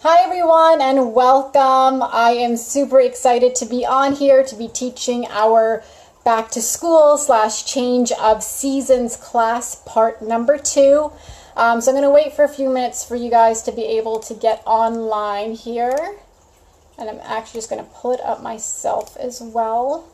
Hi everyone and welcome. I am super excited to be on here to be teaching our back to school / change of seasons class part number 2. So I'm going to wait for a few minutes for you guys to be able to get online here. And I'm actually just going to pull it up myself as well.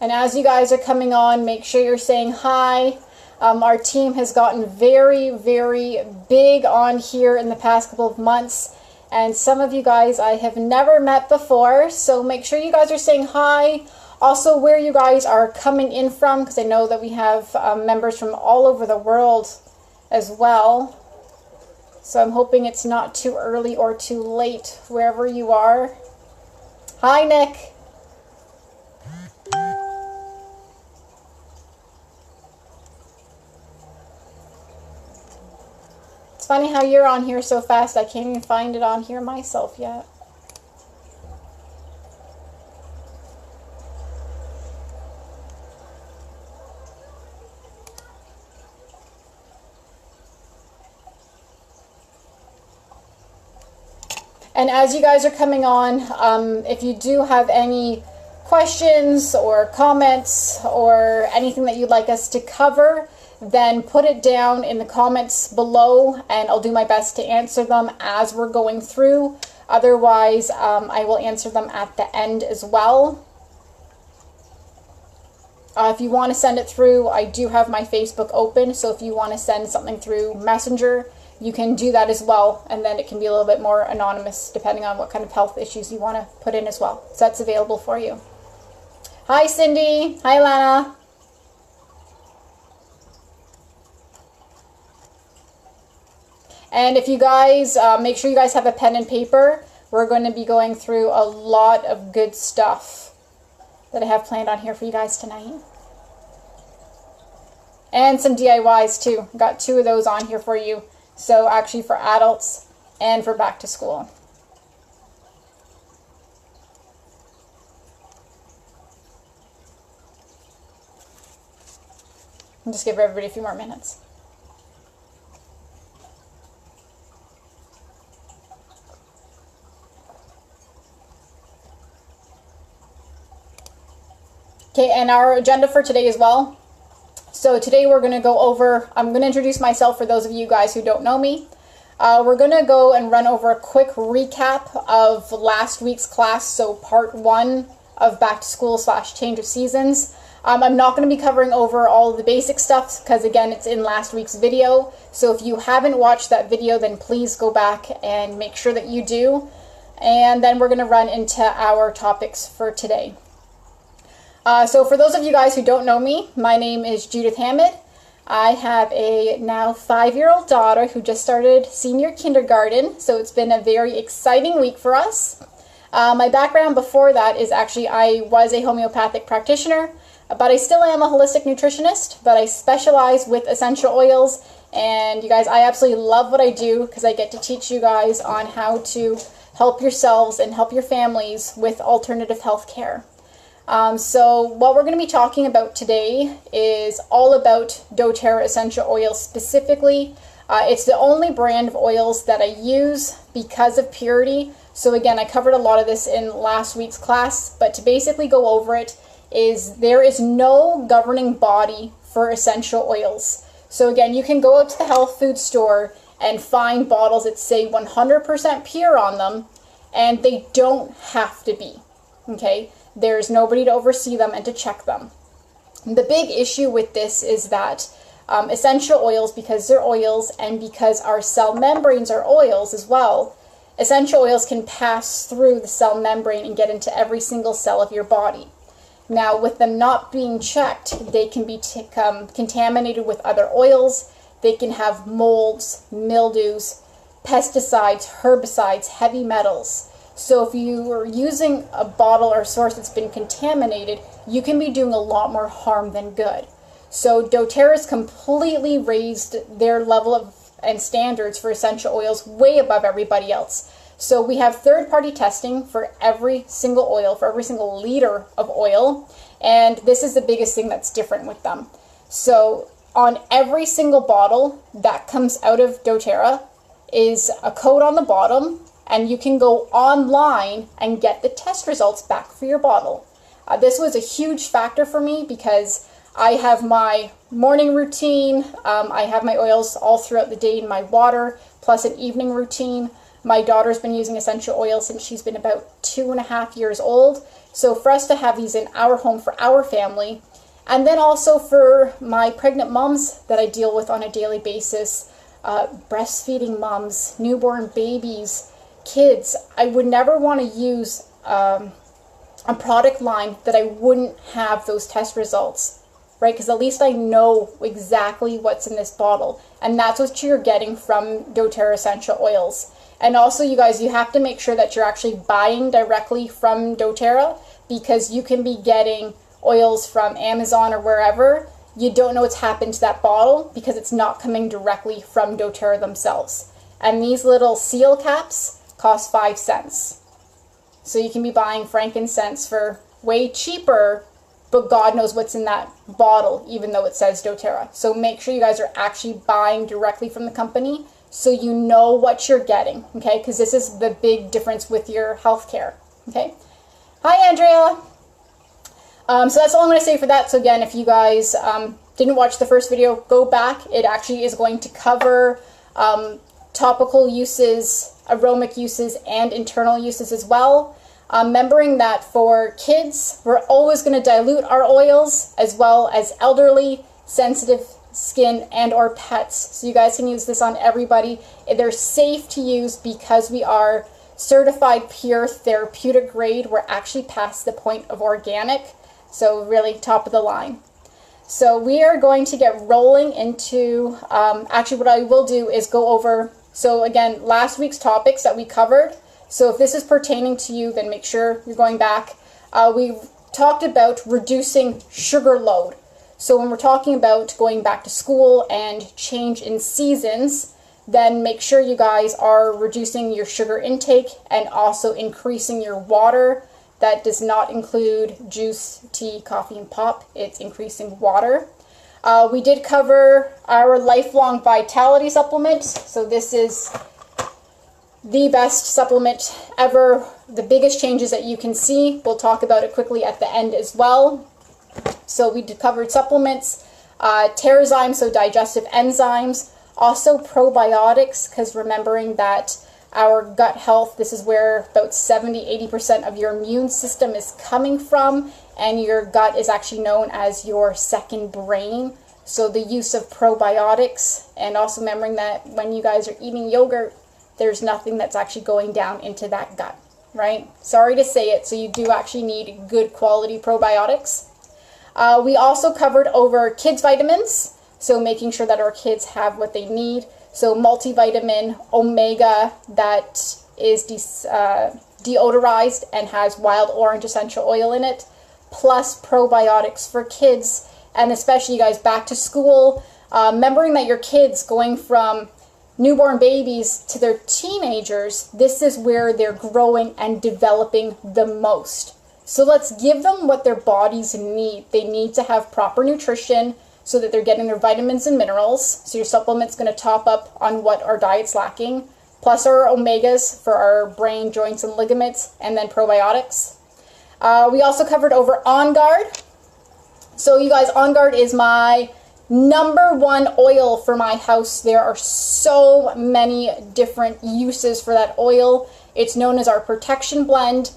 And as you guys are coming on, make sure you're saying hi. Our team has gotten very, very big on here in the past couple of months. And some of you guys I have never met before. So make sure you guys are saying hi. Also where you guys are coming in from, because I know that we have members from all over the world as well. So I'm hoping it's not too early or too late wherever you are. Hi, Nick. It's funny how you're on here so fast, I can't even find it on here myself yet. And as you guys are coming on, if you do have any questions or comments or anything that you'd like us to cover, then put it down in the comments below and I'll do my best to answer them as we're going through. Otherwise, I will answer them at the end as well. If you want to send it through, I do have my Facebook open, so if you want to send something through Messenger, you can do that as well, and then it can be a little bit more anonymous depending on what kind of health issues you want to put in as well. So that's available for you. Hi, Cindy. Hi, Lana. And if you guys, make sure you guys have a pen and paper. We're going to be going through a lot of good stuff that I have planned on here for you guys tonight. And some DIYs too. Got 2 of those on here for you. So actually for adults and for back to school. I'll just give everybody a few more minutes. Okay, and our agenda for today as well. So today we're going to go over, I'm going to introduce myself for those of you guys who don't know me. We're going to go and run over a quick recap of last week's class, so part 1 of back to school / change of seasons. I'm not going to be covering over all of the basic stuff because again it's in last week's video. So if you haven't watched that video, then please go back and make sure that you do. And then we're going to run into our topics for today. So for those of you guys who don't know me, my name is Judith Hammond. I have a now 5-year-old daughter who just started senior kindergarten, so it's been a very exciting week for us. My background before that is actually I was a homeopathic practitioner, but I still am a holistic nutritionist, but I specialize with essential oils, and you guys, I absolutely love what I do because I get to teach you guys on how to help yourselves and help your families with alternative health care. So what we're going to be talking about today is all about doTERRA essential oils specifically. It's the only brand of oils that I use because of purity. So again, I covered a lot of this in last week's class, but to basically go over it is there is no governing body for essential oils. So again, you can go out to the health food store and find bottles that say 100% pure on them, and they don't have to be, okay? There's nobody to oversee them and to check them. The big issue with this is that essential oils, because they're oils and because our cell membranes are oils as well, essential oils can pass through the cell membrane and get into every single cell of your body. Now, with them not being checked, they can be contaminated with other oils. They can have molds, mildews, pesticides, herbicides, heavy metals. So if you are using a bottle or source that's been contaminated, you can be doing a lot more harm than good. So doTERRA has completely raised their level of and standards for essential oils way above everybody else. So we have third-party testing for every single oil, for every single liter of oil, and this is the biggest thing that's different with them. So on every single bottle that comes out of doTERRA is a code on the bottom, and you can go online and get the test results back for your bottle. This was a huge factor for me because I have my morning routine, I have my oils all throughout the day in my water, plus an evening routine. My daughter's been using essential oils since she's been about 2.5 years old. So for us to have these in our home for our family, and then also for my pregnant moms that I deal with on a daily basis, breastfeeding moms, newborn babies, kids, I would never want to use a product line that I wouldn't have those test results, right? Because at least I know exactly what's in this bottle, and that's what you're getting from doTERRA essential oils. And also, you guys, you have to make sure that you're actually buying directly from doTERRA, because you can be getting oils from Amazon or wherever. You don't know what's happened to that bottle because it's not coming directly from doTERRA themselves. And these little seal caps cost 5 cents. So you can be buying frankincense for way cheaper, but God knows what's in that bottle, even though it says doTERRA. So make sure you guys are actually buying directly from the company so you know what you're getting, okay? Because this is the big difference with your healthcare, okay? Hi, Andrea. So that's all I'm going to say for that. So again, if you guys didn't watch the first video, go back. It actually is going to cover topical uses, aromatic uses, and internal uses as well. Remembering that for kids, we're always going to dilute our oils, as well as elderly, sensitive skin, and or pets. So you guys can use this on everybody. They're safe to use because we are certified pure therapeutic grade. We're actually past the point of organic. So really top of the line. So we are going to get rolling into, actually what I will do is go over, so again, last week's topics that we covered. So if this is pertaining to you, then make sure you're going back. We talked about reducing sugar load. So when we're talking about going back to school and change in seasons, then make sure you guys are reducing your sugar intake and also increasing your water. That does not include juice, tea, coffee, and pop. It's increasing water. We did cover our lifelong vitality supplement. So this is the best supplement ever. The biggest changes that you can see. We'll talk about it quickly at the end as well. So we covered supplements, Terrazyme, so digestive enzymes, also probiotics, because remembering that our gut health, this is where about 70-80% of your immune system is coming from, and your gut is actually known as your second brain. So the use of probiotics, and also remembering that when you guys are eating yogurt, there's nothing that's actually going down into that gut, right? Sorry to say it, so you do actually need good quality probiotics. We also covered over kids' vitamins, so making sure that our kids have what they need. So multivitamin, omega, that is deodorized and has wild orange essential oil in it, plus probiotics for kids, and especially you guys back to school, remembering that your kids going from newborn babies to their teenagers, this is where they're growing and developing the most. So let's give them what their bodies need. They need to have proper nutrition so that they're getting their vitamins and minerals. So your supplement's going to top up on what our diet's lacking, plus our omegas for our brain, joints, and ligaments, and then probiotics. We also covered over On Guard. So you guys, On Guard is my #1 oil for my house. There are so many different uses for that oil. It's known as our protection blend.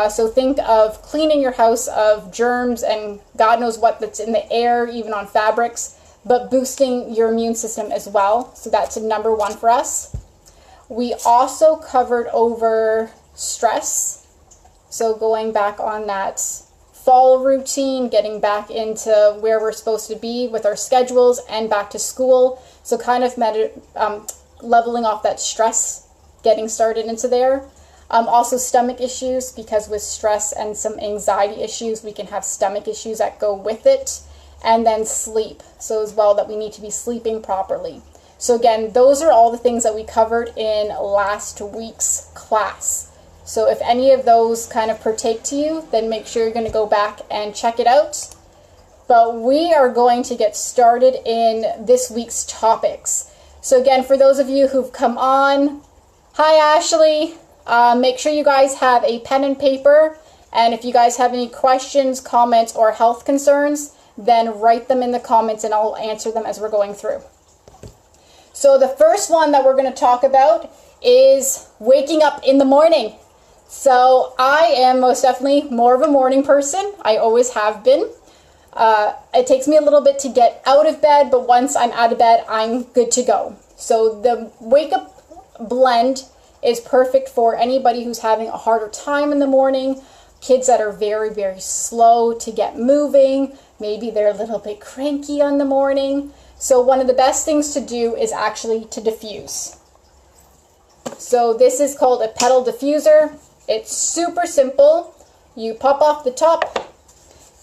So think of cleaning your house of germs and God knows what that's in the air, even on fabrics, but boosting your immune system as well. So that's a #1 for us. We also covered over stress. So going back on that fall routine, getting back into where we're supposed to be with our schedules and back to school. So kind of leveling off that stress, getting started into there. Also stomach issues, because with stress and some anxiety issues, we can have stomach issues that go with it. And then sleep, so as well that we need to be sleeping properly. So again, those are all the things that we covered in last week's class. So if any of those kind of partake to you, then make sure you're going to go back and check it out. But we are going to get started in this week's topics. So again, for those of you who've come on, hi Ashley, make sure you guys have a pen and paper. And if you guys have any questions, comments, or health concerns, then write them in the comments and I'll answer them as we're going through. So the first one that we're going to talk about is waking up in the morning. So I am most definitely more of a morning person. I always have been. It takes me a little bit to get out of bed, but once I'm out of bed, I'm good to go. So the wake up blend is perfect for anybody who's having a harder time in the morning, kids that are very, very slow to get moving. Maybe they're a little bit cranky on the morning. So one of the best things to do is actually to diffuse. So this is called a pedal diffuser. It's super simple. You pop off the top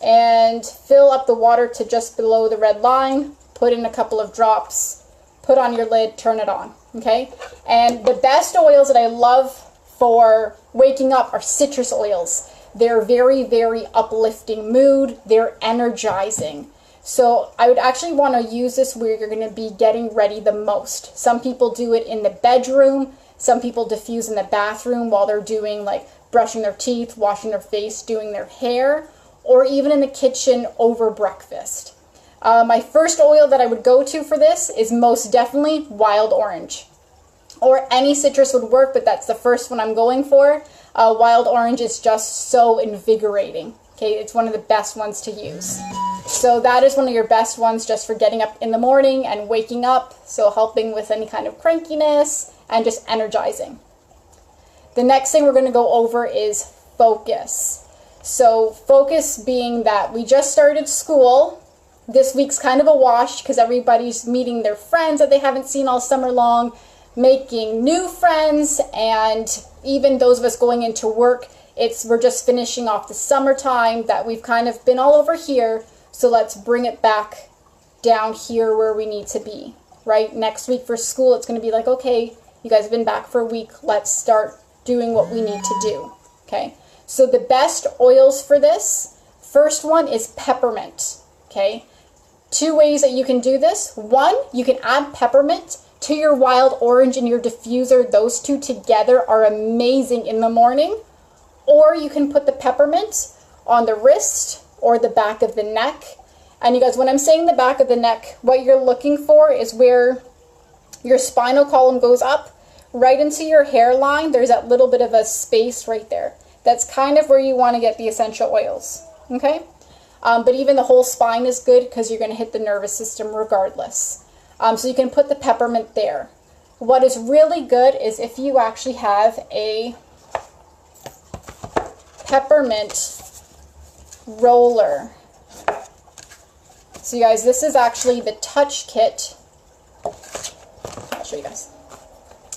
and fill up the water to just below the red line. Put in a couple of drops. Put on your lid, turn it on. Okay? And the best oils that I love for waking up are citrus oils. They're very, very uplifting mood. They're energizing. So I would actually want to use this where you're going to be getting ready the most. Some people do it in the bedroom. Some people diffuse in the bathroom while they're doing like brushing their teeth, washing their face, doing their hair, or even in the kitchen over breakfast. My first oil that I would go to for this is most definitely wild orange. Or any citrus would work, but that's the first one I'm going for. Wild orange is just so invigorating. Okay, it's one of the best ones to use. So that is one of your best ones just for getting up in the morning and waking up. So helping with any kind of crankiness and just energizing. The next thing we're going to go over is focus. So focus being that we just started school. This week's kind of a wash because everybody's meeting their friends that they haven't seen all summer long, making new friends, and even those of us going into work, we're just finishing off the summertime that we've kind of been all over here. So let's bring it back down here where we need to be, right? Next week for school, it's going to be like, okay, you guys have been back for a week. Let's start doing what we need to do, okay? So the best oils for this, first one is peppermint, okay? Two ways that you can do this. One, you can add peppermint to your wild orange and your diffuser. Those two together are amazing in the morning. Or you can put the peppermint on the wrist or the back of the neck. And you guys, when I'm saying the back of the neck, what you're looking for is where your spinal column goes up, right into your hairline. There's that little bit of a space right there. That's kind of where you want to get the essential oils, okay? But even the whole spine is good because you're going to hit the nervous system regardless. So you can put the peppermint there. What is really good is if you actually have a peppermint roller. So you guys, this is actually the touch kit. I'll show you guys.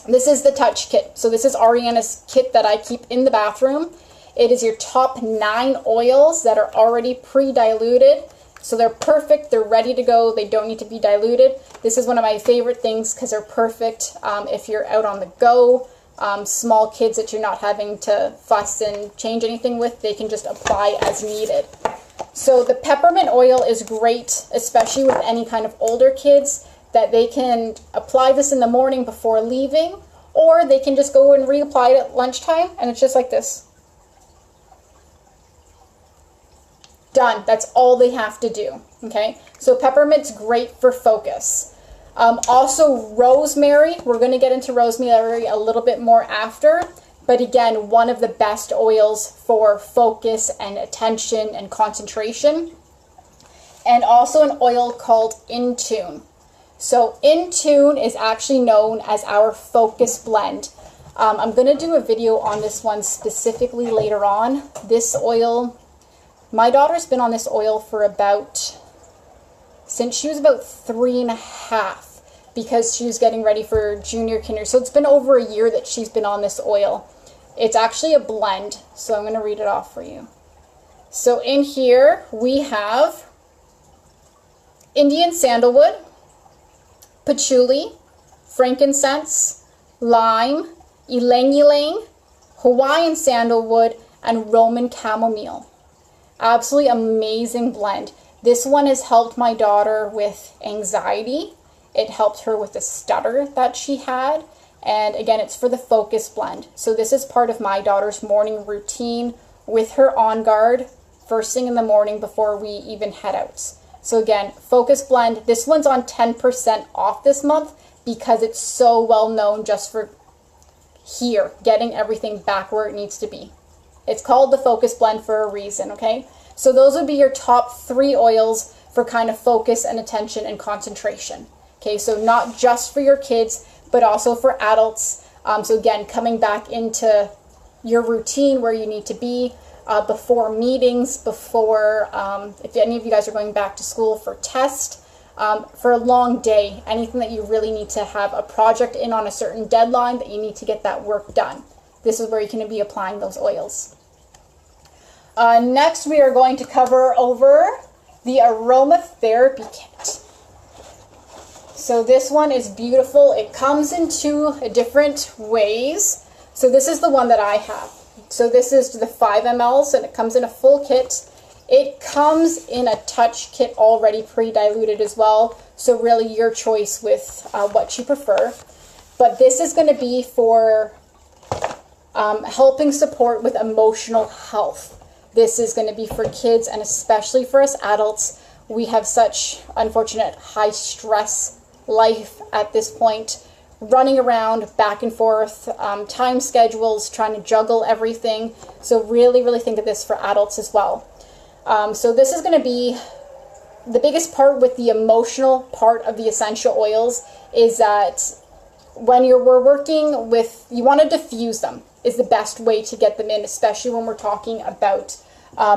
This is the touch kit. So this is Ariana's kit that I keep in the bathroom. It is your top 9 oils that are already pre-diluted. So they're perfect. They're ready to go. They don't need to be diluted. This is one of my favorite things because they're perfect if you're out on the go. Small kids that you're not having to fuss and change anything with, they can just apply as needed. So the peppermint oil is great, especially with any kind of older kids, that they can apply this in the morning before leaving, or they can just go and reapply it at lunchtime, and it's just like this. Done. That's all they have to do. Okay, so peppermint's great for focus. Also rosemary. We're going to get into rosemary a little bit more after, but again, one of the best oils for focus and attention and concentration. And also an oil called Intune. So Intune is actually known as our focus blend. I'm going to do a video on this one specifically later on. This oil, my daughter's been on this oil for since she was about 3.5, because she was getting ready for junior kinder. So it's been over a year that she's been on this oil. It's actually a blend, so I'm going to read it off for you. So in here we have Indian sandalwood, patchouli, frankincense, lime, ylang ylang, Hawaiian sandalwood, and Roman chamomile. Absolutely amazing blend. This one has helped my daughter with anxiety. It helped her with the stutter that she had. And again, it's for the focus blend. So this is part of my daughter's morning routine with her On Guard first thing in the morning before we even head out. So again, focus blend. This one's on 10% off this month because it's so well known just for here, getting everything back where it needs to be. It's called the focus blend for a reason, okay? So those would be your top 3 oils for kind of focus and attention and concentration. Okay, so not just for your kids, but also for adults. So again, coming back into your routine where you need to be before meetings, before, if any of you guys are going back to school for test, for a long day, anything that you really need to have a project in on a certain deadline that you need to get that work done. This is where you can be applying those oils. Next, we are going to cover over the aromatherapy kit. So this one is beautiful. It comes in 2 different ways. So this is the one that I have. So this is the 5 mLs and it comes in a full kit. It comes in a touch kit already pre-diluted as well. So really your choice with what you prefer. But this is going to be for helping support with emotional health. This is going to be for kids and especially for us adults. We have such unfortunate high stress life at this point, running around back and forth, time schedules, trying to juggle everything. So really think of this for adults as well. So this is going to be the biggest part with the emotional part of the essential oils is that when we're working with, you want to diffuse them is the best way to get them in, especially when we're talking about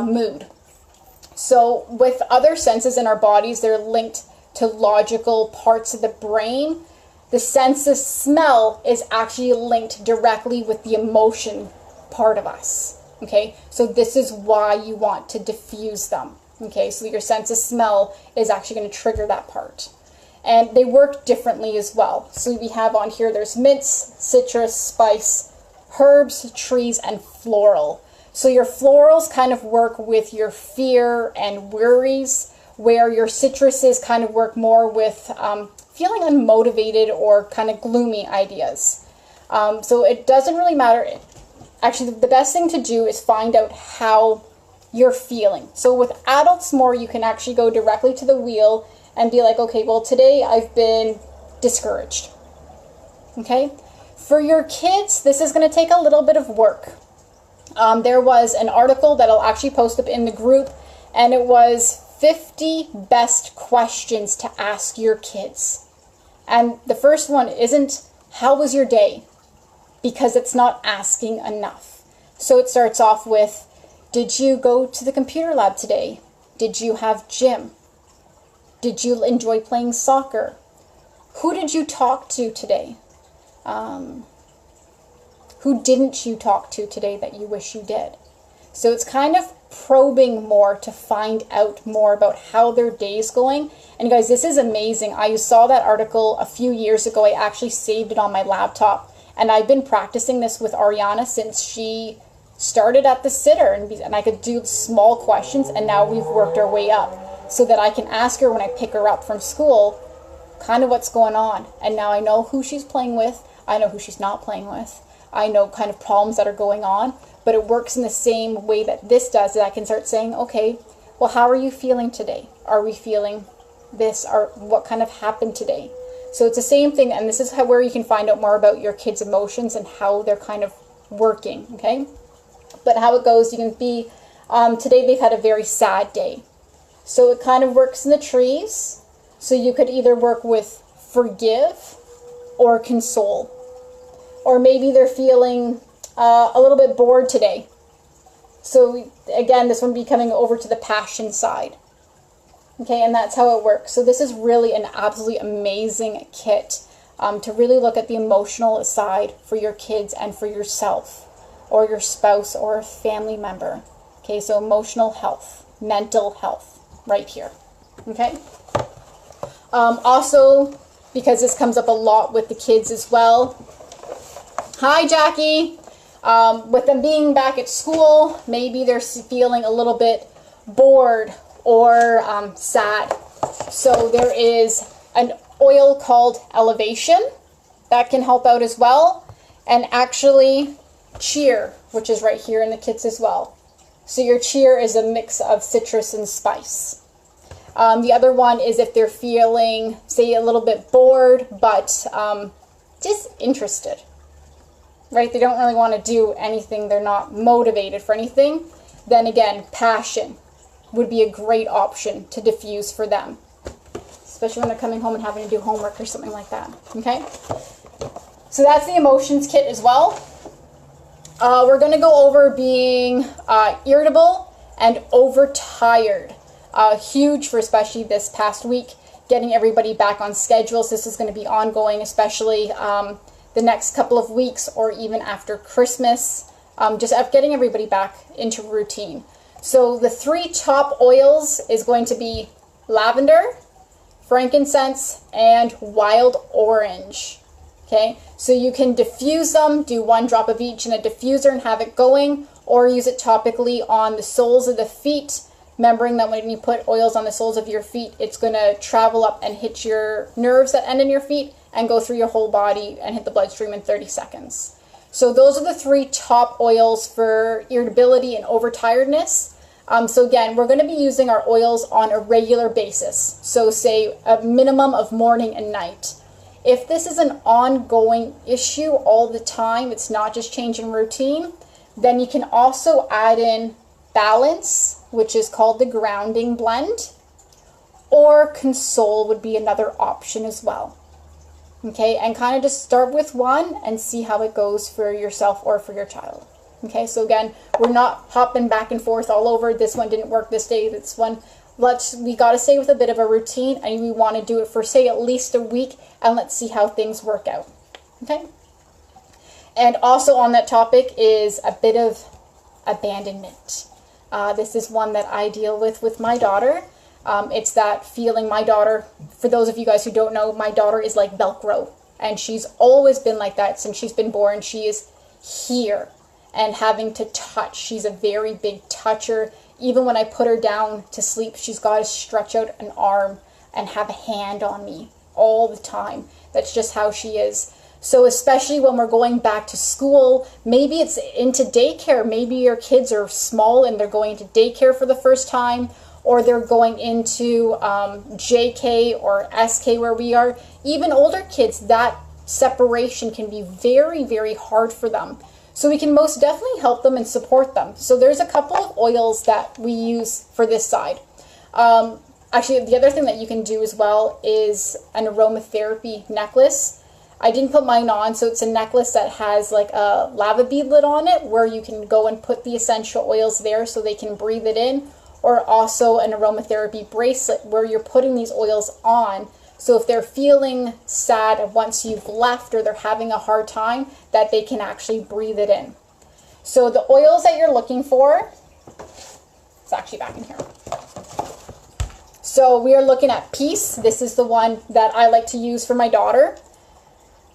mood. So with other senses in our bodies, they're linked to logical parts of the brain. The sense of smell is actually linked directly with the emotion part of us. Okay, so this is why you want to diffuse them. Okay, so your sense of smell is actually going to trigger that part. And they work differently as well. So we have on here, there's mints, citrus, spice, herbs, trees, and floral. So your florals kind of work with your fear and worries, where your citruses kind of work more with feeling unmotivated or kind of gloomy ideas. So it doesn't really matter. Actually, the best thing to do is find out how you're feeling. So with adults more, you can actually go directly to the wheel and be like, okay, well, today I've been discouraged. Okay? For your kids, this is going to take a little bit of work. There was an article that I'll actually post up in the group, and it was 50 best questions to ask your kids. And the first one isn't, how was your day? Because it's not asking enough. So it starts off with, did you go to the computer lab today? Did you have gym? Did you enjoy playing soccer? Who did you talk to today? Who didn't you talk to today that you wish you did? So it's kind of probing more to find out more about how their day's going. And guys, this is amazing. I saw that article a few years ago. I actually saved it on my laptop. And I've been practicing this with Ariana since she started at the sitter. And I could do small questions, and now we've worked our way up so that I can ask her when I pick her up from school kind of what's going on. And now I know who she's playing with. I know who she's not playing with. I know kind of problems that are going on, but it works in the same way that this does, that I can start saying, okay, well, how are you feeling today? Are we feeling this? Or what kind of happened today? So it's the same thing, and this is where you can find out more about your kids' emotions and how they're kind of working, okay? But how it goes, you can be, today they've had a very sad day. So it kind of works in the trees. So you could either work with forgive or console. Or maybe they're feeling a little bit bored today. So again, this one be coming over to the passion side. Okay, and that's how it works. So this is really an absolutely amazing kit to really look at the emotional side for your kids and for yourself or your spouse or a family member. Okay, so emotional health, mental health, right here. Okay. Also, because this comes up a lot with the kids as well. Hi, Jackie. With them being back at school, maybe they're feeling a little bit bored or sad. So there is an oil called Elevation that can help out as well. And actually Cheer, which is right here in the kits as well. So your Cheer is a mix of citrus and spice. The other one is if they're feeling, say, a little bit bored, but just interested, right? They don't really want to do anything. They're not motivated for anything. Then again, Passion would be a great option to diffuse for them, especially when they're coming home and having to do homework or something like that, okay? So that's the emotions kit as well. We're going to go over being irritable and overtired. Huge for especially this past week, getting everybody back on schedules. This is going to be ongoing, especially the next couple of weeks or even after Christmas. Just getting everybody back into routine. So the 3 top oils is going to be lavender, frankincense, and wild orange. Okay, so you can diffuse them, do 1 drop of each in a diffuser and have it going, or use it topically on the soles of the feet, remembering that when you put oils on the soles of your feet, it's going to travel up and hit your nerves that end in your feet and go through your whole body and hit the bloodstream in 30 seconds. So those are the 3 top oils for irritability and overtiredness. So again, we're going to be using our oils on a regular basis. So say a minimum of morning and night. If this is an ongoing issue all the time, it's not just changing routine, then you can also add in Balance, which is called the grounding blend, or Console would be another option as well. Okay, and kind of just start with one and see how it goes for yourself or for your child. Okay, so again, we're not hopping back and forth all over. This one didn't work this day, this one. We got to stay with a bit of a routine, and we want to do it for, say, at least a week, and let's see how things work out. Okay? And also on that topic is a bit of abandonment. This is one that I deal with my daughter. It's that feeling. My daughter, for those of you guys who don't know, my daughter is like Velcro, and she's always been like that since she's been born. She is here and having to touch. She's a very big toucher. Even when I put her down to sleep, she's got to stretch out an arm and have a hand on me all the time. That's just how she is. So especially when we're going back to school, maybe it's into daycare. Maybe your kids are small and they're going to daycare for the first time, or they're going into JK or SK where we are. Even older kids, that separation can be very, very hard for them. So we can most definitely help them and support them. So there's a couple of oils that we use for this side. Actually, the other thing that you can do as well is an aromatherapy necklace. I didn't put mine on, so it's a necklace that has like a lava bead lid on it where you can go and put the essential oils there so they can breathe it in, or also an aromatherapy bracelet where you're putting these oils on. So if they're feeling sad once you've left, or they're having a hard time, that they can actually breathe it in. So the oils that you're looking for, it's actually back in here. So we are looking at Peace. This is the one that I like to use for my daughter.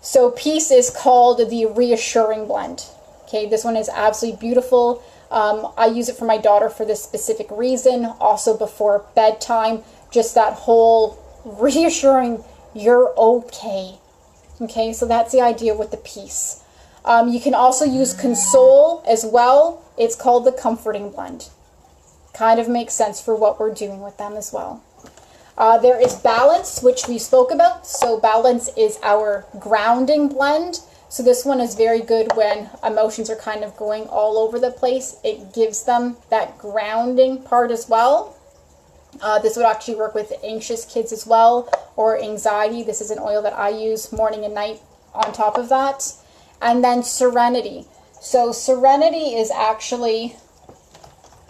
So Peace is called the Reassuring Blend. Okay, this one is absolutely beautiful. I use it for my daughter for this specific reason. Also before bedtime, just that whole reassuring you're okay. Okay, so that's the idea with the Peace. You can also use Console as well. It's called the Comforting Blend. Kind of makes sense for what we're doing with them as well. There is Balance, which we spoke about. So Balance is our grounding blend. So this one is very good when emotions are kind of going all over the place. It gives them that grounding part as well. This would actually work with anxious kids as well, or anxiety. This is an oil that I use morning and night on top of that. And then Serenity. So Serenity is actually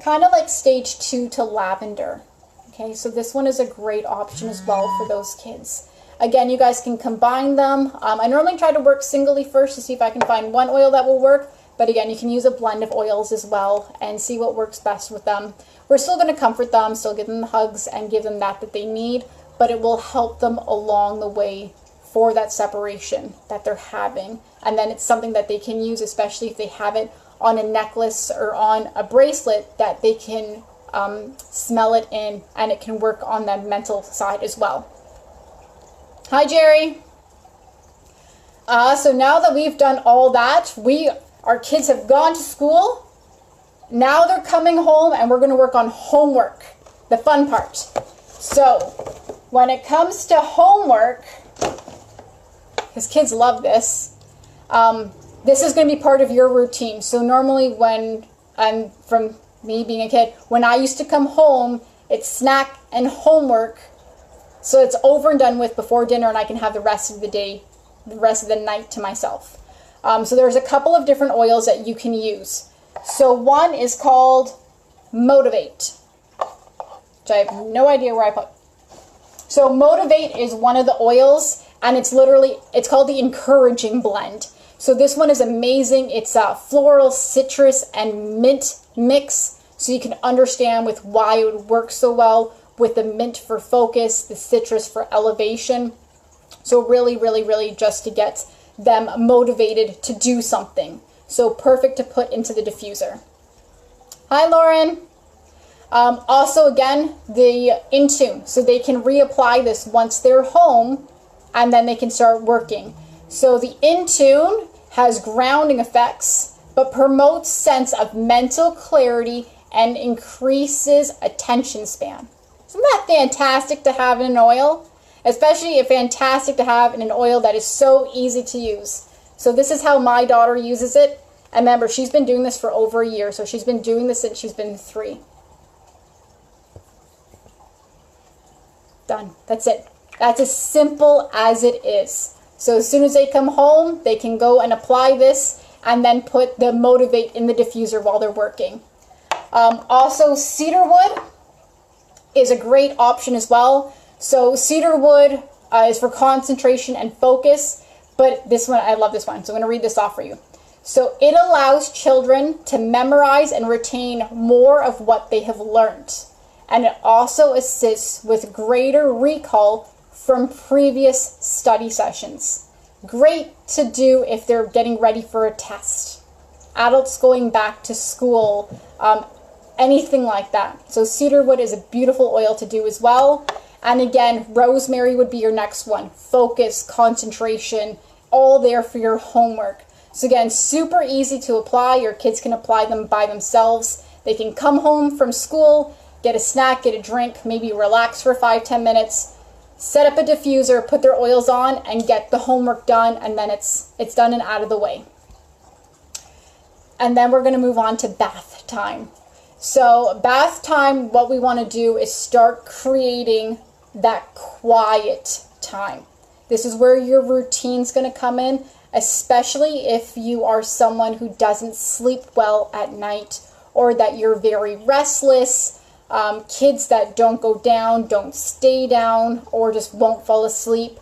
kind of like stage 2 to lavender. Okay, so this one is a great option as well for those kids. Again, you guys can combine them. I normally try to work singly first to see if I can find one oil that will work. But again, you can use a blend of oils as well and see what works best with them. We're still going to comfort them, still give them the hugs and give them that they need, but it will help them along the way for that separation that they're having. And then it's something that they can use, especially if they have it on a necklace or on a bracelet, that they can smell it in, and it can work on the mental side as well. Hi, Jerry. So now that we've done all that, our kids have gone to school. Now they're coming home and we're going to work on homework, the fun part. So when it comes to homework, because kids love this, this is going to be part of your routine. So normally from me being a kid, when I used to come home, it's snack and homework. So it's over and done with before dinner, and I can have the rest of the day, the rest of the night to myself. So there's a couple of different oils that you can use. So one is called Motivate, which I have no idea where I put. So Motivate is one of the oils, and it's called the Encouraging Blend. So this one is amazing. It's a floral, citrus, and mint mix. So you can understand with why it would work so well with the mint for focus, the citrus for elevation. So really, really, really just to get them motivated to do something. So perfect to put into the diffuser. Hi, Lauren. Also, again, the Intune. So they can reapply this once they're home, and then they can start working. So the Intune has grounding effects, but promotes sense of mental clarity and increases attention span. Isn't that fantastic to have in an oil? Especially fantastic to have in an oil that is so easy to use. So this is how my daughter uses it. And remember, she's been doing this for over a year. So she's been doing this since she's been 3. Done. That's it. That's as simple as it is. So as soon as they come home, they can go and apply this and then put the Motivate in the diffuser while they're working. Also, cedarwood is a great option as well. So cedarwood is for concentration and focus, but this one, I love this one. So I'm going to read this off for you. So it allows children to memorize and retain more of what they have learned. And it also assists with greater recall from previous study sessions. Great to do if they're getting ready for a test. Adults going back to school, anything like that. So cedarwood is a beautiful oil to do as well. And again, rosemary would be your next one. Focus, concentration, all there for your homework. So again, super easy to apply. Your kids can apply them by themselves. They can come home from school, get a snack, get a drink, maybe relax for 5-10 minutes, set up a diffuser, put their oils on, and get the homework done, and then it's done and out of the way. And then we're going to move on to bath time. So bath time, what we want to do is start creating that quiet time. This is where your routine's going to come in, especially if you are someone who doesn't sleep well at night, or that you're very restless, kids that don't go down, don't stay down, or just won't fall asleep,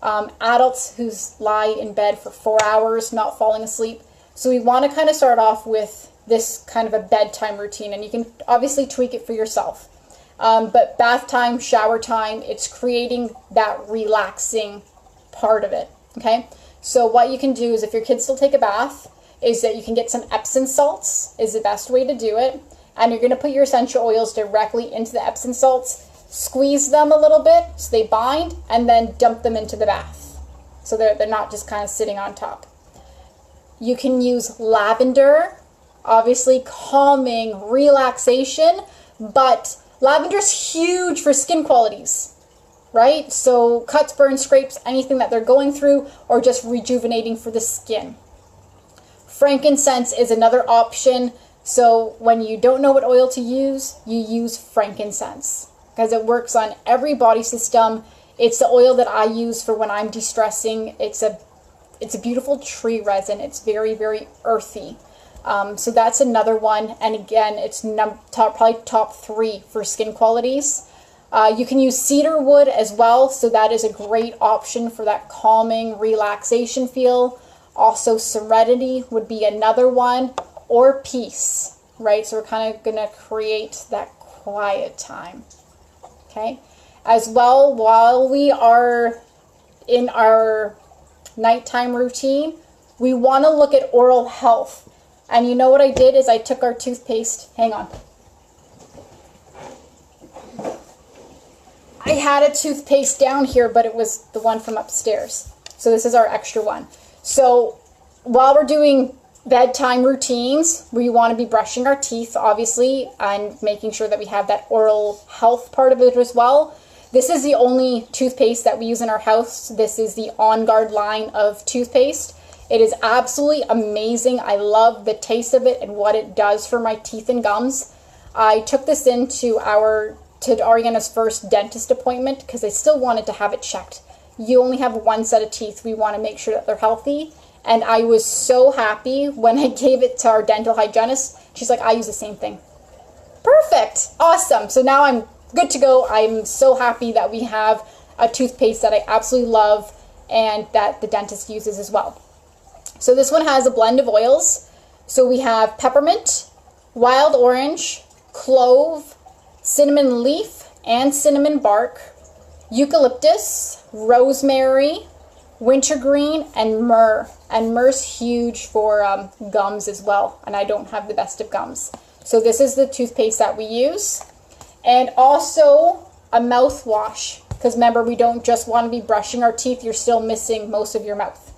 adults who lie in bed for 4 hours not falling asleep. So we want to kind of start off with this kind of a bedtime routine, and you can obviously tweak it for yourself. But bath time, shower time, it's creating that relaxing part of it, okay? So what you can do is, if your kids still take a bath, is that you can get some Epsom salts is the best way to do it. And you're going to put your essential oils directly into the Epsom salts, squeeze them a little bit so they bind, and then dump them into the bath. So they're not just kind of sitting on top. You can use lavender, obviously calming, relaxation, but lavender's huge for skin qualities, right? So cuts, burns, scrapes, anything that they're going through, or just rejuvenating for the skin. Frankincense is another option. So when you don't know what oil to use, you use frankincense because it works on every body system. It's the oil that I use for when I'm de-stressing. It's a beautiful tree resin. It's very, very earthy. So that's another one. And again, it's probably top 3 for skin qualities. You can use cedarwood as well. So that is a great option for that calming relaxation feel. Also, serenity would be another one, or peace, right? So we're kind of going to create that quiet time, okay? As well, while we are in our nighttime routine, we want to look at oral health. And you know what I did is I took our toothpaste, hang on. I had a toothpaste down here, but it was the one from upstairs. So this is our extra one. So while we're doing bedtime routines, we want to be brushing our teeth, obviously, and making sure that we have that oral health part of it as well. This is the only toothpaste that we use in our house. This is the On Guard line of toothpaste. It is absolutely amazing. I love the taste of it and what it does for my teeth and gums. I took this into Ariana's first dentist appointment because I still wanted to have it checked. You only have one set of teeth. We want to make sure that they're healthy. And I was so happy when I gave it to our dental hygienist. She's like, I use the same thing. Perfect. Awesome. So now I'm good to go. I'm so happy that we have a toothpaste that I absolutely love and that the dentist uses as well. So this one has a blend of oils. So we have peppermint, wild orange, clove, cinnamon leaf and cinnamon bark, eucalyptus, rosemary, wintergreen, and myrrh. And myrrh's huge for gums as well, and I don't have the best of gums. So this is the toothpaste that we use. And also a mouthwash, because remember, we don't just want to be brushing our teeth, you're still missing most of your mouth.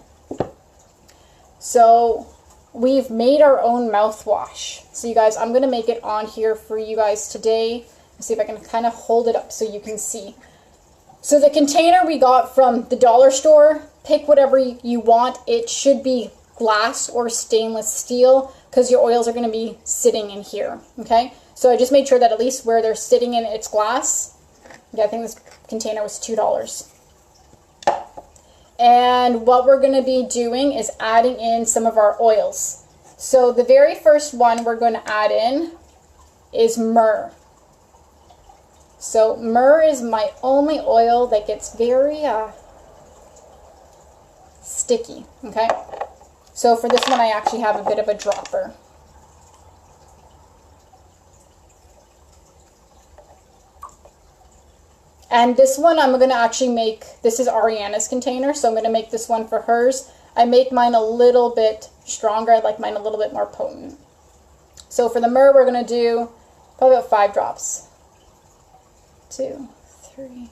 So we've made our own mouthwash. So you guys, I'm going to make it on here for you guys today. Let's see if I can kind of hold it up so you can see. So the container we got from the dollar store, pick whatever you want. It should be glass or stainless steel because your oils are going to be sitting in here, okay? So I just made sure that at least where they're sitting in it's glass. Yeah, I think this container was $2. And what we're going to be doing is adding in some of our oils. So the very first one we're going to add in is myrrh. So myrrh is my only oil that gets very sticky, okay? So for this one I actually have a bit of a dropper. And this one I'm going to actually make, this is Ariana's container, so I'm going to make this one for hers. I make mine a little bit stronger. I like mine a little bit more potent. So for the myrrh, we're going to do probably about 5 drops. 2, 3,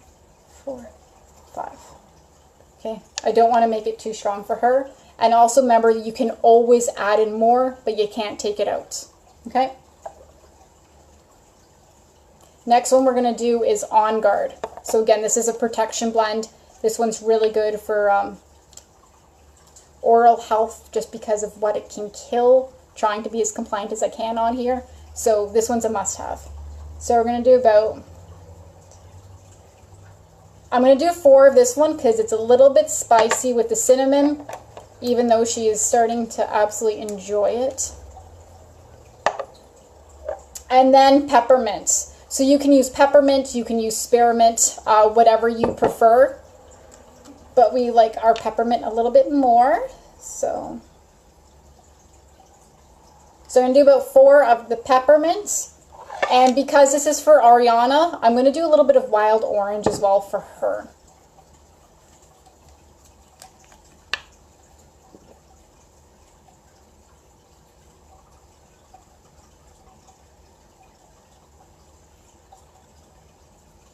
4, 5. Okay, I don't want to make it too strong for her. And also remember, you can always add in more, but you can't take it out. Okay? Next one we're going to do is On Guard. So again, this is a protection blend. This one's really good for oral health just because of what it can kill. Trying to be as compliant as I can on here. So this one's a must-have. So we're going to do about, I'm going to do 4 of this one because it's a little bit spicy with the cinnamon, even though she is starting to absolutely enjoy it. And then peppermint. So you can use peppermint, you can use spearmint, whatever you prefer. But we like our peppermint a little bit more. So I'm going to do about 4 of the peppermint. And because this is for Ariana, I'm going to do a little bit of wild orange as well for her.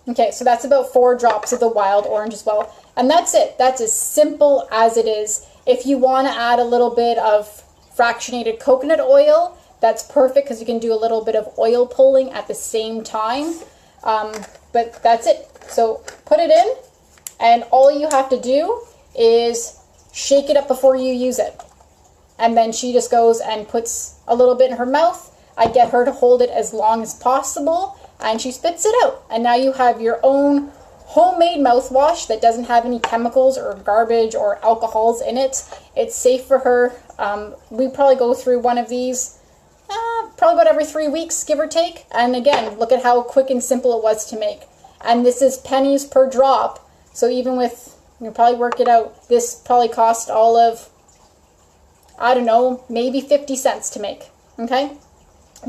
Okay, so that's about 4 drops of the wild orange as well. And that's it. That's as simple as it is. If you want to add a little bit of fractionated coconut oil, that's perfect because you can do a little bit of oil pulling at the same time. But that's it. So put it in, and all you have to do is shake it up before you use it. And then she just goes and puts a little bit in her mouth. I get her to hold it as long as possible, and she spits it out. And now you have your own homemade mouthwash that doesn't have any chemicals or garbage or alcohols in it. It's safe for her. We probably go through one of these probably about every 3 weeks, give or take. And again, look at how quick and simple it was to make. And this is pennies per drop. So even with, you'll probably work it out, this probably cost all of, I don't know, maybe 50 cents to make. Okay?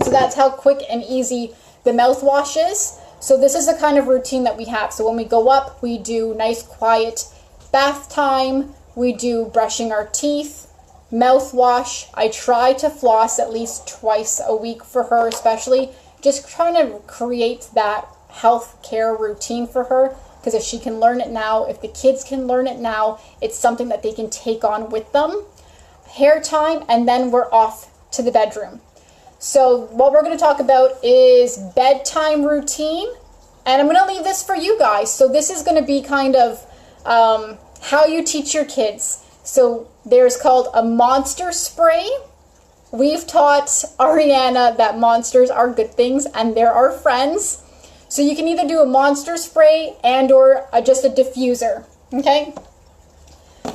So that's how quick and easy the mouthwash is. So this is the kind of routine that we have. So when we go up, we do nice, quiet Bath time, we do brushing our teeth, mouthwash. I try to floss at least twice a week for her, especially just trying to create that health care routine for her, because if she can learn it now, if the kids can learn it now, it's something that they can take on with them. Hair time, and then we're off to the bedroom. So what we're going to talk about is bedtime routine, and I'm going to leave this for you guys. So this is going to be kind of how you teach your kids. So there's called a monster spray. We've taught Ariana that monsters are good things and they're our friends. So you can either do a monster spray and or just a diffuser, okay?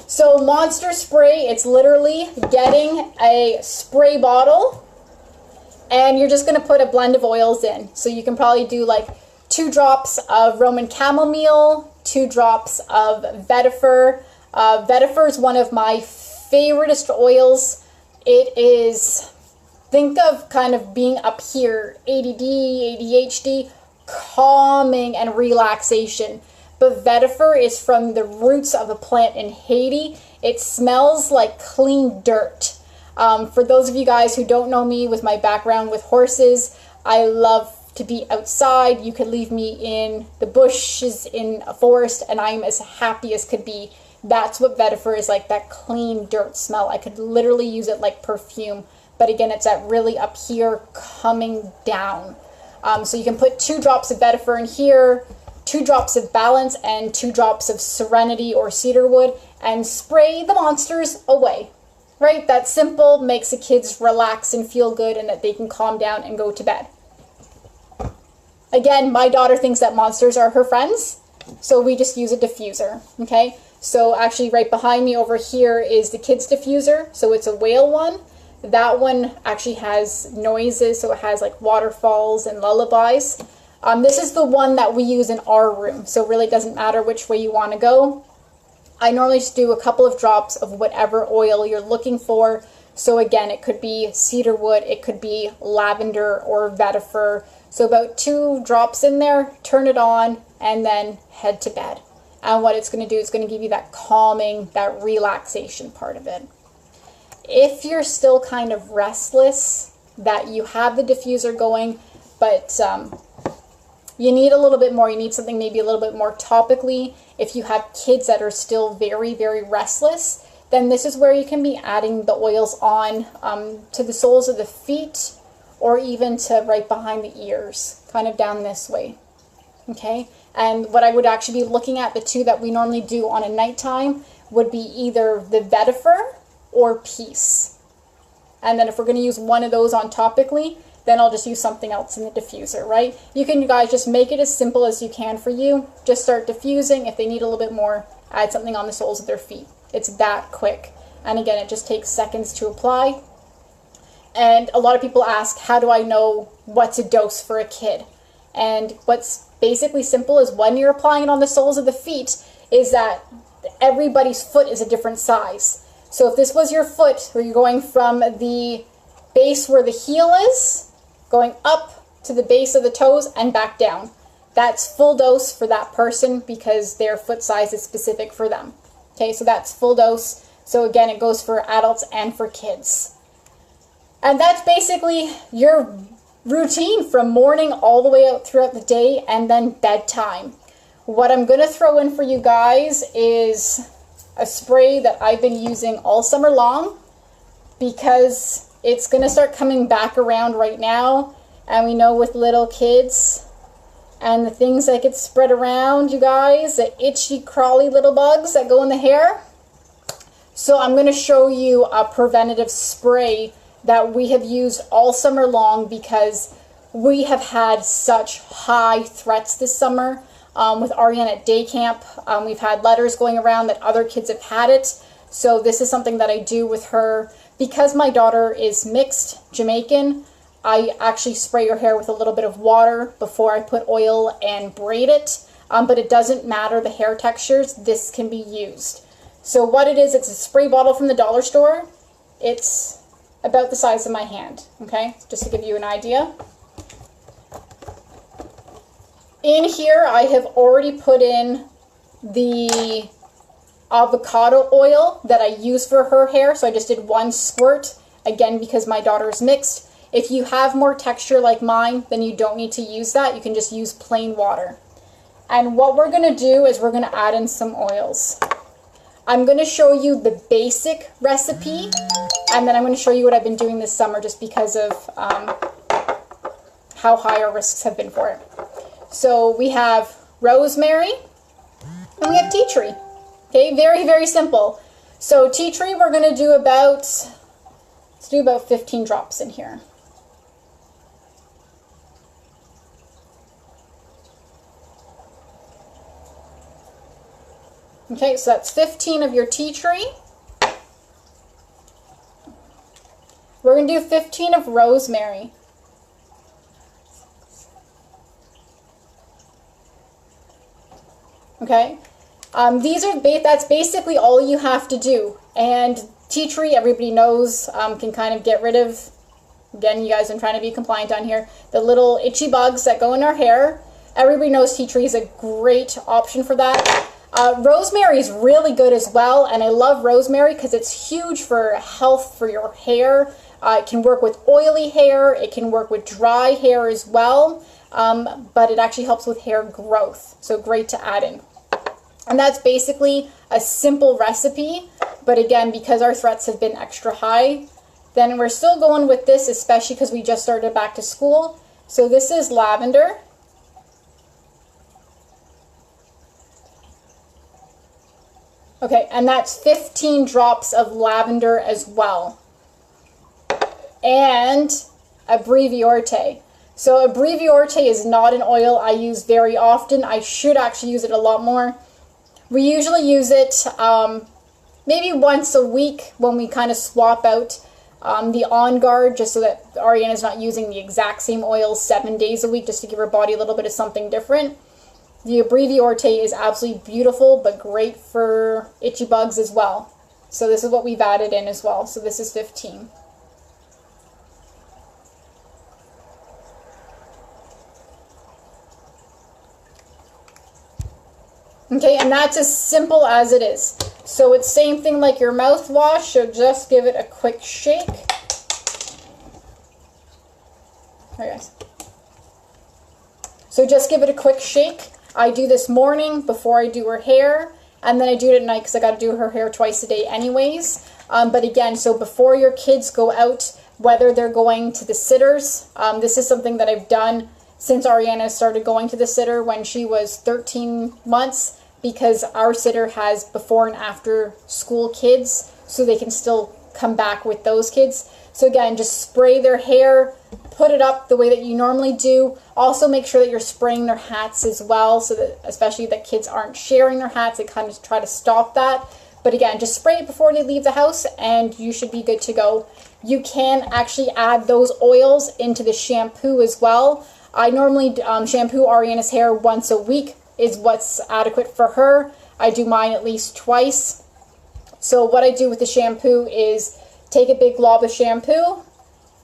So monster spray, it's literally getting a spray bottle and you're just going to put a blend of oils in. So you can probably do like 2 drops of Roman chamomile, 2 drops of vetiver. Vetiver is one of my favoriteest oils. It is, think of kind of being up here, ADD, ADHD, calming and relaxation. But vetiver is from the roots of a plant in Haiti. It smells like clean dirt. For those of you guys who don't know me with my background with horses, I love to be outside. You could leave me in the bushes in a forest and I'm as happy as could be. That's what vetiver is like, that clean dirt smell. I could literally use it like perfume. But again, it's that really up here coming down. So you can put 2 drops of vetiver in here, 2 drops of balance, and 2 drops of serenity or cedarwood, and spray the monsters away. Right? That simple, makes the kids relax and feel good and that they can calm down and go to bed. Again, my daughter thinks that monsters are her friends, so we just use a diffuser, okay? So actually right behind me over here is the kids diffuser. So it's a whale one. That one actually has noises, so it has like waterfalls and lullabies. This is the one that we use in our room, so it really doesn't matter which way you want to go. I normally just do a couple of drops of whatever oil you're looking for. So again, it could be cedarwood, it could be lavender or vetiver. So about 2 drops in there, turn it on, and then head to bed. And what it's going to do is going to give you that calming, that relaxation part of it. If you're still kind of restless, that you have the diffuser going, but you need a little bit more, you need something maybe a little bit more topically. If you have kids that are still very, very restless, then this is where you can be adding the oils on to the soles of the feet or even to right behind the ears, kind of down this way. Okay, and what I would actually be looking at, the 2 that we normally do on a nighttime, would be either the vetiver or peace. And then if we're going to use one of those on topically, then I'll just use something else in the diffuser, right? You can, you guys, just make it as simple as you can for you. Just start diffusing. If they need a little bit more, add something on the soles of their feet. It's that quick. And again, it just takes seconds to apply. And a lot of people ask, how do I know what's a dose for a kid? And what's basically simple is when you're applying it on the soles of the feet is that everybody's foot is a different size. So if this was your foot, where you're going from the base where the heel is, going up to the base of the toes and back down, that's full dose for that person because their foot size is specific for them. Okay, so that's full dose. So again, it goes for adults and for kids. And that's basically your routine from morning all the way out throughout the day and then bedtime. What I'm going to throw in for you guys is a spray that I've been using all summer long because it's going to start coming back around right now. And we know with little kids and the things that get spread around, you guys, the itchy, crawly little bugs that go in the hair. So I'm going to show you a preventative spray that we have used all summer long because we have had such high threats this summer with Ariana at day camp. We've had letters going around that other kids have had it. So this is something that I do with her. Because my daughter is mixed Jamaican, I actually spray her hair with a little bit of water before I put oil and braid it. But it doesn't matter the hair textures, this can be used. So what it is, it's a spray bottle from the dollar store. It's about the size of my hand, okay? Just to give you an idea. In here, I have already put in the avocado oil that I use for her hair. So I just did 1 squirt, again, because my daughter is mixed. If you have more texture like mine, then you don't need to use that. You can just use plain water. And what we're going to do is we're going to add in some oils. I'm going to show you the basic recipe, and then I'm going to show you what I've been doing this summer just because of how high our risks have been for it. So we have rosemary and we have tea tree. Okay, very, very simple. So tea tree, we're going to do about, let's do about 15 drops in here. Okay, so that's 15 of your tea tree. We're going to do 15 of rosemary. Okay, that's basically all you have to do. And tea tree, everybody knows, can kind of get rid of, again, you guys, I'm trying to be compliant on here, the little itchy bugs that go in our hair. Everybody knows tea tree is a great option for that. Rosemary is really good as well, and I love rosemary because it's huge for health for your hair. It can work with oily hair, it can work with dry hair as well, but it actually helps with hair growth, so great to add in. And that's basically a simple recipe, but again, because our threats have been extra high, then we're still going with this, especially because we just started back to school. So this is lavender. Okay, and that's 15 drops of lavender as well. And Abreviorte. So Abreviorte is not an oil I use very often. I should actually use it a lot more. We usually use it maybe once a week when we kind of swap out the On Guard, just so that Ariana's not using the exact same oil 7 days a week, just to give her body a little bit of something different. The Abreviorte is absolutely beautiful, but great for itchy bugs as well. So this is what we've added in as well. So this is 15. Okay, and that's as simple as it is. So it's same thing like your mouthwash, so just give it a quick shake. Alright guys. So just give it a quick shake. I do this morning before I do her hair, and then I do it at night because I got to do her hair twice a day anyways. But again, so before your kids go out, whether they're going to the sitters, this is something that I've done since Ariana started going to the sitter when she was 13 months, because our sitter has before and after school kids, so they can still come back with those kids. So again, just spray their hair, put it up the way that you normally do. Also make sure that you're spraying their hats as well, so that especially that kids aren't sharing their hats, they kind of try to stop that. But again, just spray it before they leave the house and you should be good to go. You can actually add those oils into the shampoo as well. I normally shampoo Ariana's hair once a week is what's adequate for her. I do mine at least twice. So what I do with the shampoo is take a big glob of shampoo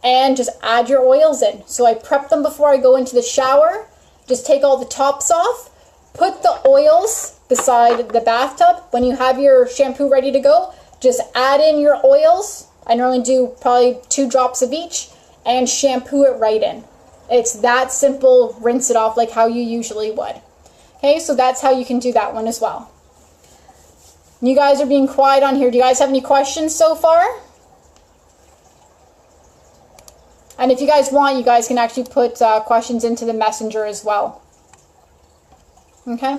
and just add your oils in. So I prep them before I go into the shower. Just take all the tops off, put the oils beside the bathtub. When you have your shampoo ready to go, just add in your oils. I normally do probably 2 drops of each and shampoo it right in. It's that simple. Rinse it off like how you usually would. Okay, so that's how you can do that one as well. You guys are being quiet on here. Do you guys have any questions so far? And if you guys want, you guys can actually put questions into the messenger as well. Okay?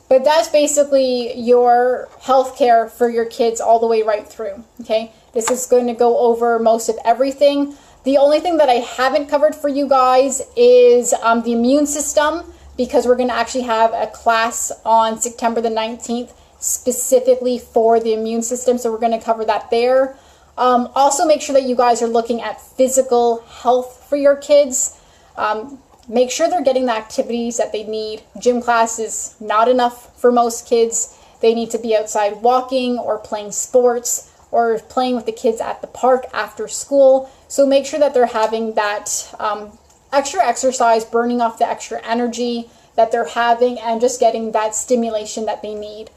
But that's basically your health care for your kids all the way right through. Okay? This is going to go over most of everything. The only thing that I haven't covered for you guys is the immune system, because we're going to actually have a class on September the 19th specifically for the immune system. So we're going to cover that there. Also make sure that you guys are looking at physical health for your kids. Make sure they're getting the activities that they need. Gym class is not enough for most kids. They need to be outside walking or playing sports or playing with the kids at the park after school. So make sure that they're having that extra exercise, burning off the extra energy, that they're having and just getting that stimulation that they need.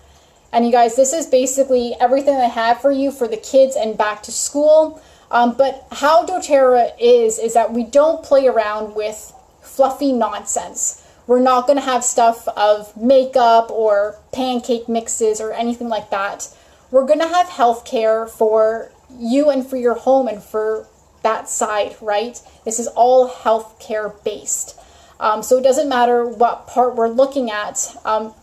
And you guys, this is basically everything I have for you for the kids and back to school. But how doTERRA is that we don't play around with fluffy nonsense. We're not going to have stuff of makeup or pancake mixes or anything like that. We're going to have healthcare for you and for your home and for that side, right? This is all healthcare based. So it doesn't matter what part we're looking at.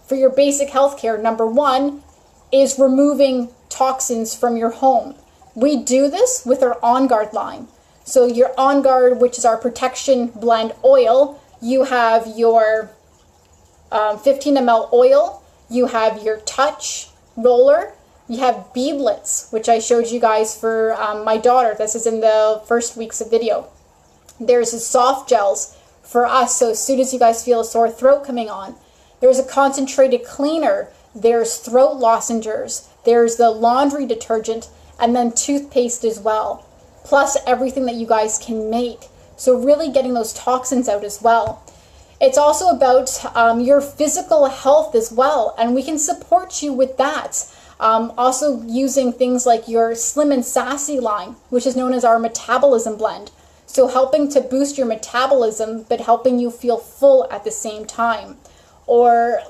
For your basic healthcare, number one is removing toxins from your home. We do this with our On Guard line. So your On Guard, which is our protection blend oil, you have your 15 ml oil, you have your touch roller, you have beadlets, which I showed you guys for my daughter. This is in the first week's of video. There's the soft gels for us, so as soon as you guys feel a sore throat coming on. There's a concentrated cleaner, there's throat lozenges, there's the laundry detergent, and then toothpaste as well, plus everything that you guys can make. So really getting those toxins out as well. It's also about your physical health as well, and we can support you with that. Also using things like your Slim and Sassy line, which is known as our metabolism blend. So helping to boost your metabolism, but helping you feel full at the same time. Or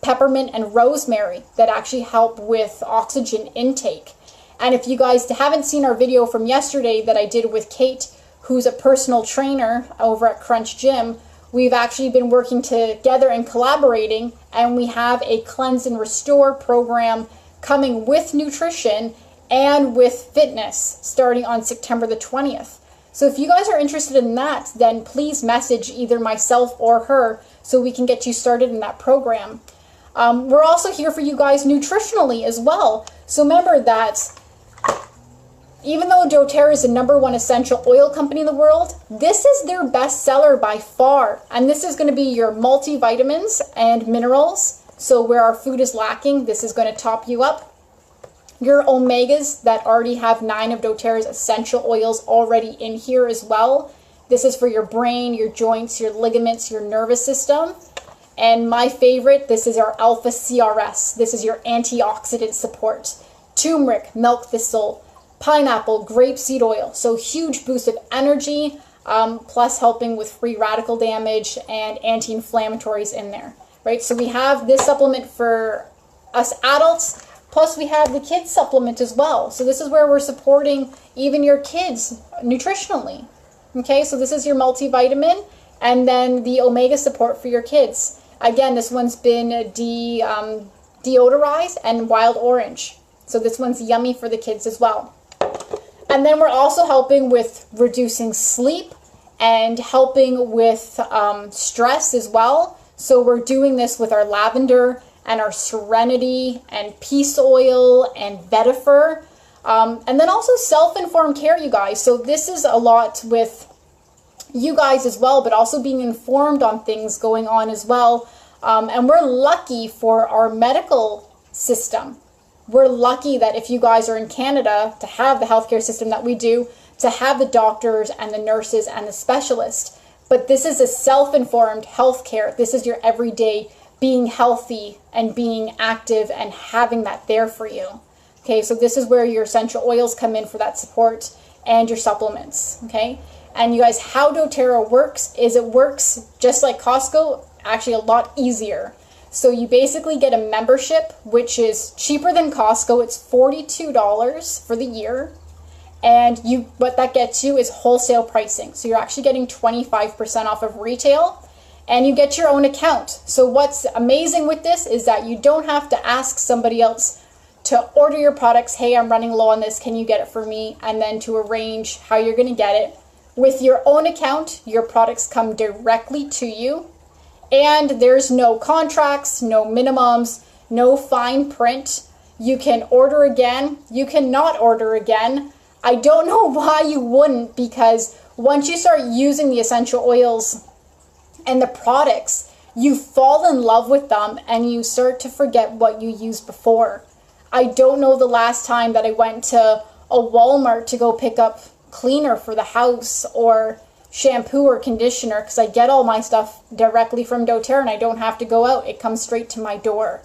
peppermint and rosemary that actually help with oxygen intake. And if you guys haven't seen our video from yesterday that I did with Kate, who's a personal trainer over at Crunch Gym, we've actually been working together and collaborating, and we have a Cleanse and Restore program coming with nutrition and with fitness starting on September the 20th. So if you guys are interested in that, then please message either myself or her so we can get you started in that program. We're also here for you guys nutritionally as well. So remember that even though doTERRA is the #1 essential oil company in the world, this is their best seller by far. And this is going to be your multivitamins and minerals. So where our food is lacking, this is going to top you up. Your omegas that already have 9 of doTERRA's essential oils already in here as well. This is for your brain, your joints, your ligaments, your nervous system. And my favorite, this is our Alpha CRS. This is your antioxidant support. Turmeric, milk thistle, pineapple, grapeseed oil. So huge boost of energy, plus helping with free radical damage and anti-inflammatories in there, right? So we have this supplement for us adults, plus we have the kids supplement as well. So this is where we're supporting even your kids nutritionally. Okay, so this is your multivitamin, and then the omega support for your kids. Again, this one's been deodorized and wild orange. So this one's yummy for the kids as well. And then we're also helping with reducing sleep and helping with stress as well. So we're doing this with our lavender and our serenity and peace oil and vetiver. And then also self-informed care, you guys. So this is a lot with you guys as well, but also being informed on things going on as well. And we're lucky for our medical system. We're lucky that if you guys are in Canada to have the healthcare system that we do, to have the doctors and the nurses and the specialists. But this is a self-informed healthcare. This is your everyday being healthy and being active and having that there for you. Okay, so this is where your essential oils come in for that support and your supplements. Okay, and you guys, how doTERRA works is it works just like Costco, actually a lot easier. So you basically get a membership, which is cheaper than Costco. It's $42 for the year. And what that gets you is wholesale pricing. So you're actually getting 25% off of retail, and you get your own account. So what's amazing with this is that you don't have to ask somebody else to order your products. Hey, I'm running low on this. Can you get it for me? And then to arrange how you're going to get it. With your own account, your products come directly to you. And there's no contracts, no minimums, no fine print. You can order again. You cannot order again. I don't know why you wouldn't, because once you start using the essential oils and the products, you fall in love with them and you start to forget what you used before. I don't know the last time that I went to a Walmart to go pick up cleaner for the house or shampoo or conditioner because I get all my stuff directly from doTERRA and I don't have to go out. It comes straight to my door.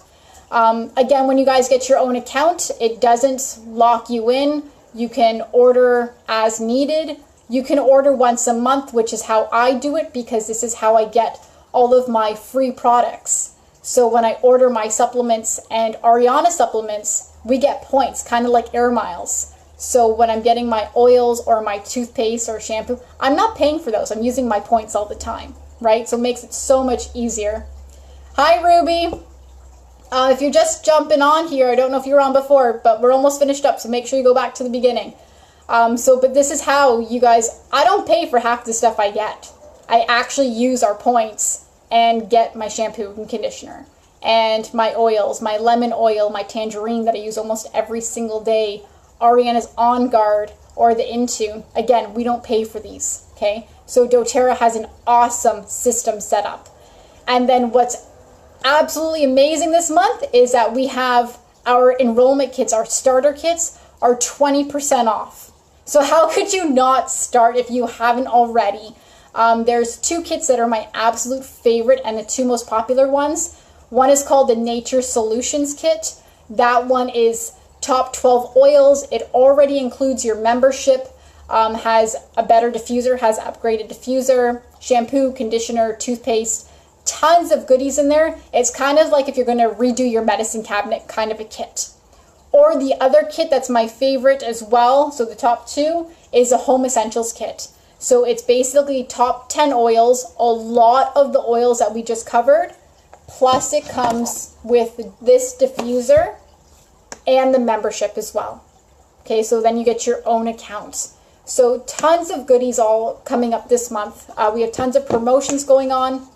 Again, when you guys get your own account, it doesn't lock you in. You can order as needed. You can order once a month, which is how I do it because this is how I get all of my free products. So when I order my supplements and Ariana supplements, we get points, kind of like air miles. So when I'm getting my oils or my toothpaste or shampoo, I'm not paying for those. I'm using my points all the time, right? So it makes it so much easier. Hi, Ruby. If you're just jumping on here, I don't know if you were on before, but we're almost finished up, so make sure you go back to the beginning. But this is how you guys, I don't pay for half the stuff I get. I actually use our points and get my shampoo and conditioner and my oils, my lemon oil, my tangerine that I use almost every single day, Ariana's On Guard or the Intune. Again, we don't pay for these, okay? So doTERRA has an awesome system set up. And then what's absolutely amazing this month is that we have our enrollment kits, our starter kits are 20% off. So how could you not start if you haven't already? There's two kits that are my absolute favorite and the two most popular ones. One is called the Nature Solutions Kit. That one is top 12 oils. It already includes your membership, has a better diffuser, has upgraded diffuser, shampoo, conditioner, toothpaste, tons of goodies in there. It's kind of like if you're going to redo your medicine cabinet kind of a kit. Or the other kit that's my favorite as well, so the top two, is a Home Essentials Kit. So it's basically top 10 oils, a lot of the oils that we just covered, plus it comes with this diffuser and the membership as well. Okay, so then you get your own account. So tons of goodies all coming up this month. We have tons of promotions going on.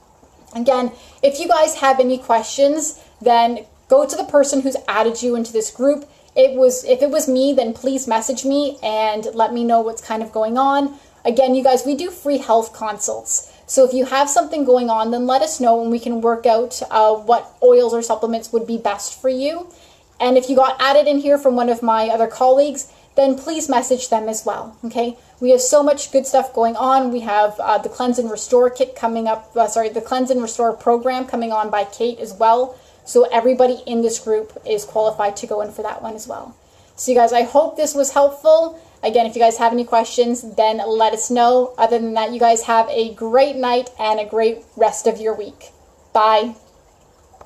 Again, if you guys have any questions, then go to the person who's added you into this group. If it was me, then please message me and let me know what's kind of going on. Again, you guys, we do free health consults. So if you have something going on, then let us know and we can work out what oils or supplements would be best for you. And if you got added in here from one of my other colleagues, then please message them as well, okay? We have so much good stuff going on. We have the Cleanse and Restore kit coming up, the Cleanse and Restore program coming on by Kate as well. So everybody in this group is qualified to go in for that one as well. So you guys, I hope this was helpful. Again, if you guys have any questions, then let us know. Other than that, you guys have a great night and a great rest of your week. Bye.